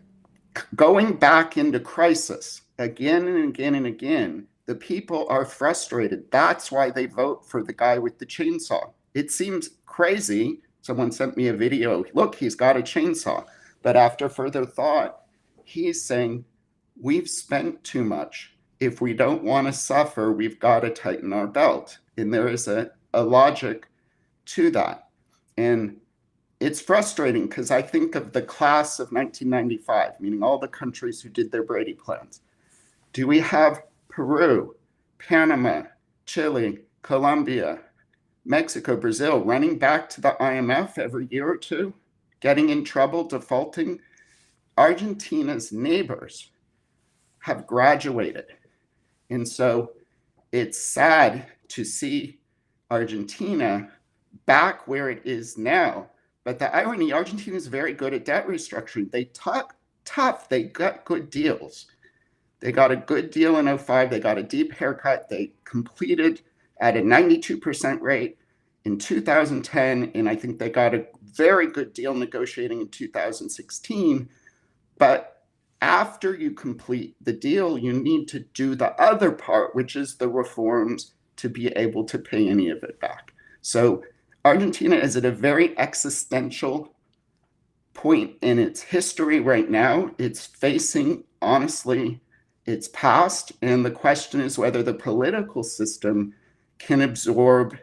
going back into crisis again and again and again. The people are frustrated. That's why they vote for the guy with the chainsaw. It seems crazy. Someone sent me a video. Look, he's got a chainsaw. But after further thought, he's saying, we've spent too much. If we don't want to suffer, we've got to tighten our belt. And there is a logic to that. And it's frustrating because I think of the class of 1995, meaning all the countries who did their Brady plans. Do we have Peru, Panama, Chile, Colombia, Mexico, Brazil running back to the IMF every year or two, getting in trouble, defaulting? Argentina's neighbors have graduated. And so it's sad to see Argentina back where it is now. But the irony, Argentina is very good at debt restructuring. They tough, they got good deals. They got a good deal in 2005. They got a deep haircut. They completed at a 92% rate in 2010. And I think they got a very good deal negotiating in 2016. But after you complete the deal, you need to do the other part, which is the reforms to be able to pay any of it back. So Argentina is at a very existential point in its history right now. It's facing, honestly, its past. And the question is whether the political system can absorb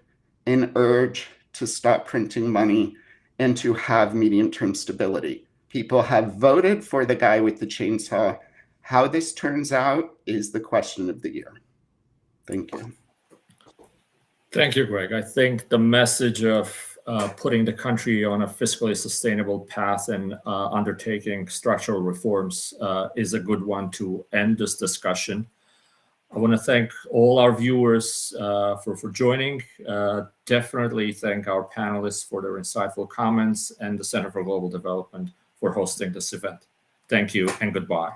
an urge to stop printing money and to have medium-term stability. People have voted for the guy with the chainsaw. How this turns out is the question of the year. Thank you. Thank you, Greg. I think the message of putting the country on a fiscally sustainable path and undertaking structural reforms is a good one to end this discussion. I want to thank all our viewers for joining. Definitely thank our panelists for their insightful comments and the Center for Global Development for hosting this event. Thank you and goodbye.